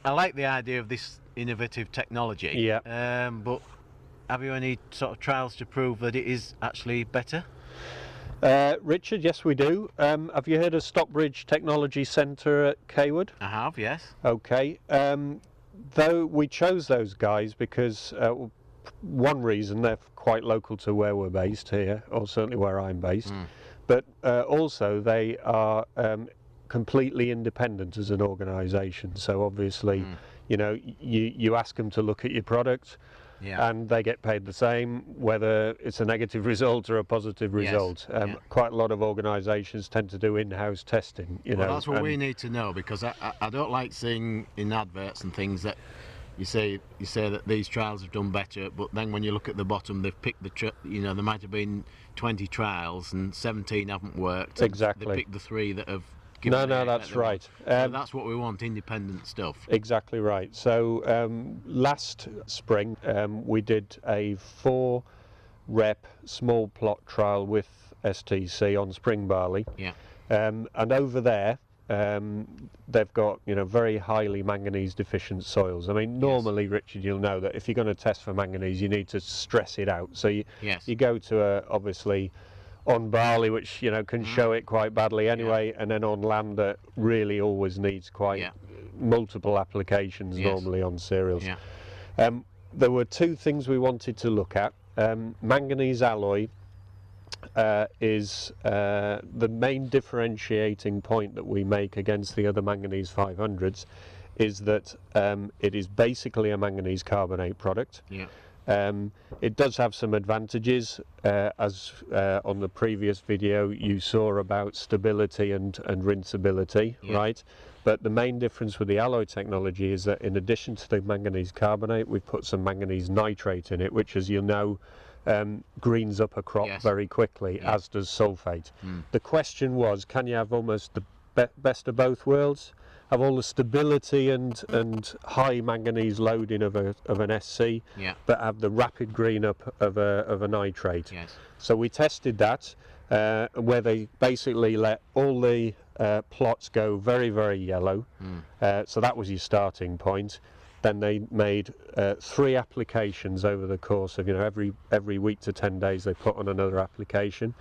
I like the idea of this innovative technology. Yeah. But have you any sort of trials to prove that it is actually better? Richard, yes we do. Have you heard of Stockbridge Technology Centre at Cawood? I have, yes. Okay. Though we chose those guys because one reason, they're quite local to where we're based here, or certainly where I'm based, but also they are completely independent as an organisation. So obviously, you know, you ask them to look at your product, and they get paid the same, whether it's a negative result or a positive result. Quite a lot of organisations tend to do in-house testing. You know, that's what we need to know, because I don't like seeing in adverts and things that you say that these trials have done better, but then when you look at the bottom, they've picked you know, there might have been 20 trials and 17 haven't worked. Exactly. They picked the 3 that have. No, that's right. So that's what we want, independent stuff. Exactly right. So last spring we did a 4-rep small plot trial with STC on spring barley. Yeah. And over there they've got, you know, very highly manganese deficient soils. I mean, normally, Richard, you'll know that if you're going to test for manganese, you need to stress it out. So you go to obviously on barley, which, you know, can show it quite badly anyway, and then on land that really always needs quite multiple applications normally on cereals. There were 2 things we wanted to look at. Manganese alloy is the main differentiating point that we make against the other manganese 500s, is that it is basically a manganese carbonate product. It does have some advantages, as on the previous video you saw about stability and rinseability, right? But the main difference with the alloy technology is that in addition to the manganese carbonate, we've put some manganese nitrate in it, which, as you know, greens up a crop very quickly, as does sulfate. The question was, can you have almost the best of both worlds? Have all the stability and high manganese loading of an SC, but have the rapid green up of a nitrate. So we tested that, where they basically let all the plots go very, very yellow. So that was your starting point. Then they made 3 applications over the course of, you know, every week to 10 days they put on another application.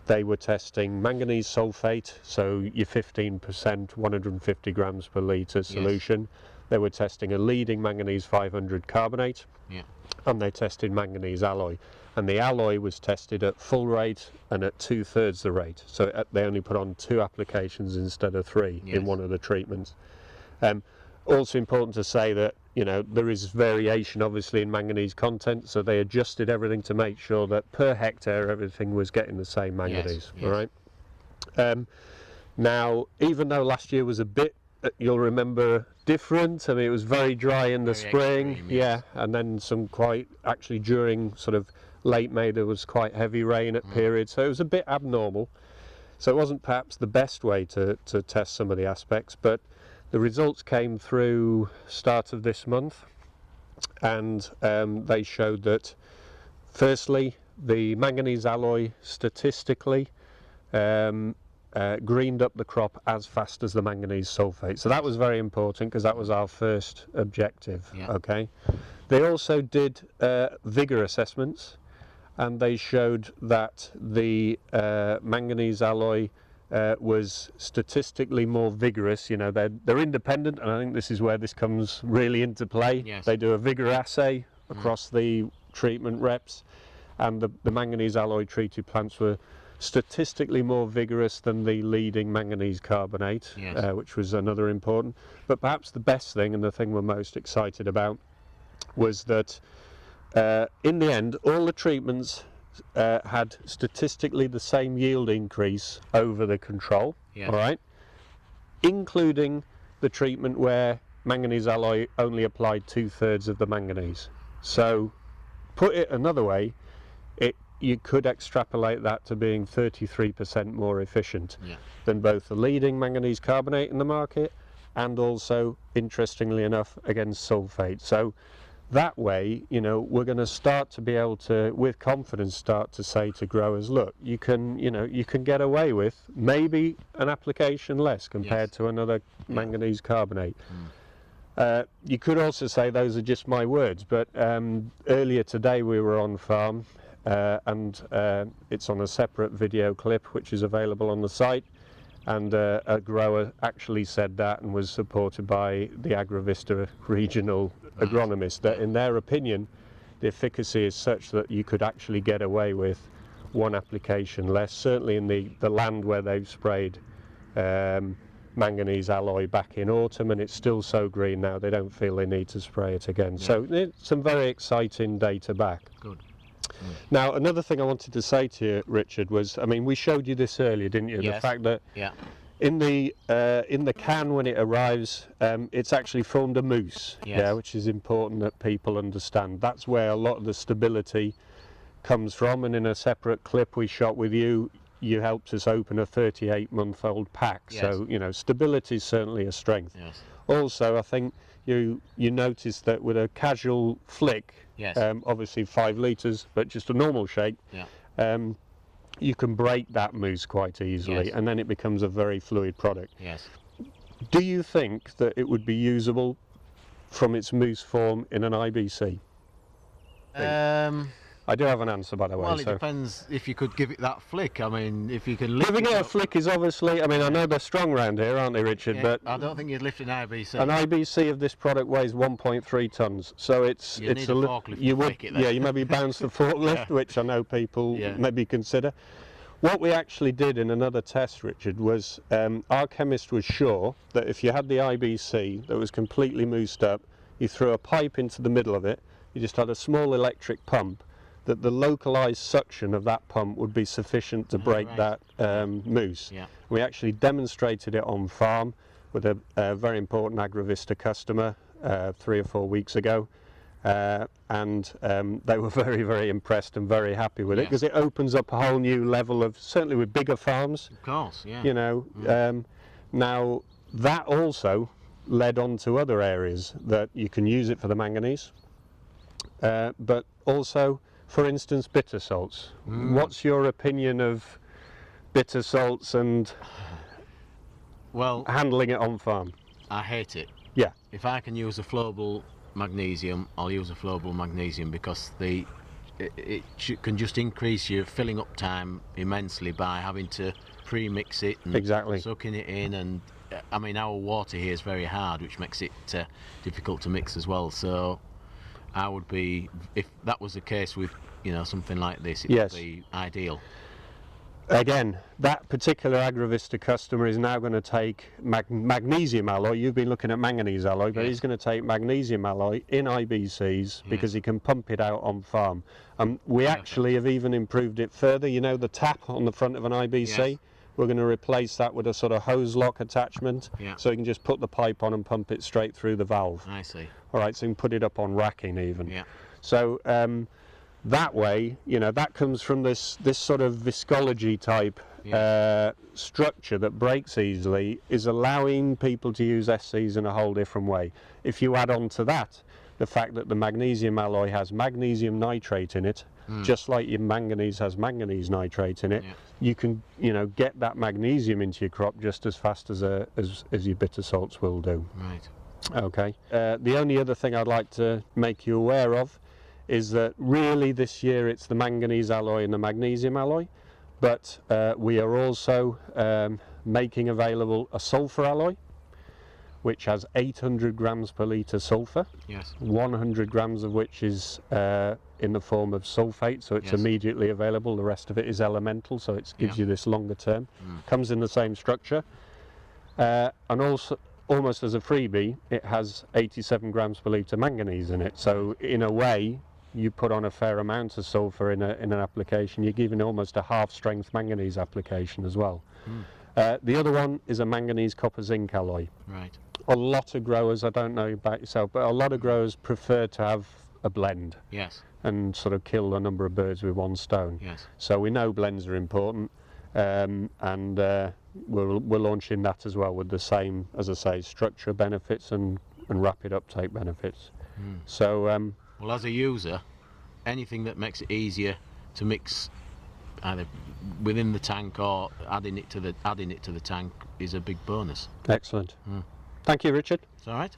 They were testing manganese sulfate, so your 15%, 150 grams per litre solution. They were testing a leading manganese 500 carbonate, and they tested manganese alloy. And the alloy was tested at full rate and at 2/3 the rate. So they only put on 2 applications instead of 3 in one of the treatments. Also important to say that, you know, there is variation obviously in manganese content, so they adjusted everything to make sure that per hectare everything was getting the same manganese. All right. Now, even though last year was a bit, you'll remember, different. I mean, it was very dry in the spring, extreme, and then some quite, actually during sort of late May there was quite heavy rain at periods, so it was a bit abnormal. So it wasn't perhaps the best way to test some of the aspects, but the results came through start of this month, and they showed that, firstly, the manganese alloy statistically greened up the crop as fast as the manganese sulfate. So that was very important, because that was our first objective. Okay. They also did vigour assessments, and they showed that the manganese alloy was statistically more vigorous. You know, they're independent, and I think this is where this comes really into play. They do a vigour assay across the treatment reps, and the manganese alloy treated plants were statistically more vigorous than the leading manganese carbonate, which was another important. But perhaps the best thing, and the thing we're most excited about, was that in the end all the treatments had statistically the same yield increase over the control, all right, including the treatment where manganese alloy only applied 2/3 of the manganese. So, put it another way, you could extrapolate that to being 33% more efficient than both the leading manganese carbonate in the market, and also, interestingly enough, against sulfate. So that way, you know, we're going to start to be able to, with confidence, start to say to growers, look, you can get away with maybe an application less compared to another manganese carbonate. You could also say those are just my words, but earlier today we were on farm, and it's on a separate video clip which is available on the site, and a grower actually said that and was supported by the AgriVista regional agronomist, that in their opinion the efficacy is such that you could actually get away with one application less, certainly in the land where they've sprayed manganese alloy back in autumn, and it's still so green now they don't feel they need to spray it again. Yeah. So it's some very exciting data back. Good. Now another thing I wanted to say to you, Richard, was, I mean, we showed you this earlier, didn't you? Yes. The fact that in the can when it arrives, it's actually formed a mousse, which is important that people understand. That's where a lot of the stability comes from, and in a separate clip we shot with you, you helped us open a 38-month-old pack. Yes. So, you know, stability is certainly a strength. Yes. Also, I think you noticed that with a casual flick, obviously 5 litres, but just a normal shake, you can break that mousse quite easily, and then it becomes a very fluid product. Yes. Do you think that it would be usable from its mousse form in an IBC? I do have an answer, by the way. Well, it depends if you could give it that flick. I mean, if you can lift giving it a flick is obviously, I mean, I know they're strong around here, aren't they, Richard? But I don't think you'd lift an IBC. An IBC of this product weighs 1.3 tons, so it's need a forklift to flick it then. Yeah, you maybe bounce the forklift, which I know people maybe consider. What we actually did in another test, Richard, was our chemist was sure that if you had the IBC that was completely moussed up, you threw a pipe into the middle of it, you just had a small electric pump, that the localized suction of that pump would be sufficient to break that mousse. Yeah. We actually demonstrated it on farm with a very important AgriVista customer 3 or 4 weeks ago, and they were very, very impressed and very happy with it, because it opens up a whole new level of, certainly with bigger farms. Of course, yeah. You know, now that also led on to other areas that you can use it for the manganese, but also, for instance, bitter salts. What's your opinion of bitter salts and handling it on farm? I hate it. Yeah. If I can use a flowable magnesium, I'll use a flowable magnesium, because it can just increase your filling up time immensely by having to pre-mix it and soaking it in. And I mean, our water here is very hard, which makes it difficult to mix as well. So I would be, if that was the case with, you know, something like this, it would be ideal. Again, that particular AgriVista customer is now going to take magnesium alloy. You've been looking at manganese alloy, but he's going to take magnesium alloy in IBCs because he can pump it out on farm. We actually have even improved it further. You know, the tap on the front of an IBC? We're going to replace that with a sort of hose lock attachment, so you can just put the pipe on and pump it straight through the valve. I see. All right, so you can put it up on racking even. Yeah. So that way, you know, that comes from this sort of viscology type structure that breaks easily, is allowing people to use SCs in a whole different way. If you add on to that the fact that the magnesium alloy has magnesium nitrate in it, just like your manganese has manganese nitrate in it, you can, you know, get that magnesium into your crop just as fast as your bitter salts will do. Right. Okay. The only other thing I'd like to make you aware of is that really this year it's the manganese alloy and the magnesium alloy, but we are also making available a sulfur alloy, which has 800 grams per litre sulfur, 100 grams of which is in the form of sulfate, so it's immediately available. The rest of it is elemental, so it gives you this longer term. Comes in the same structure, and also almost as a freebie, it has 87 grams per litre manganese in it. So in a way, you put on a fair amount of sulfur in an application, you're giving almost a half-strength manganese application as well. The other one is a manganese copper zinc alloy. Right. A lot of growers, I don't know about yourself, but a lot of growers prefer to have a blend. Yes. And sort of kill a number of birds with one stone. Yes. So we know blends are important, and we're launching that as well with the same, as I say, structure benefits and rapid uptake benefits. So well, as a user, anything that makes it easier to mix either within the tank or adding it to the tank is a big bonus. Excellent. Thank you, Richard. It's all right.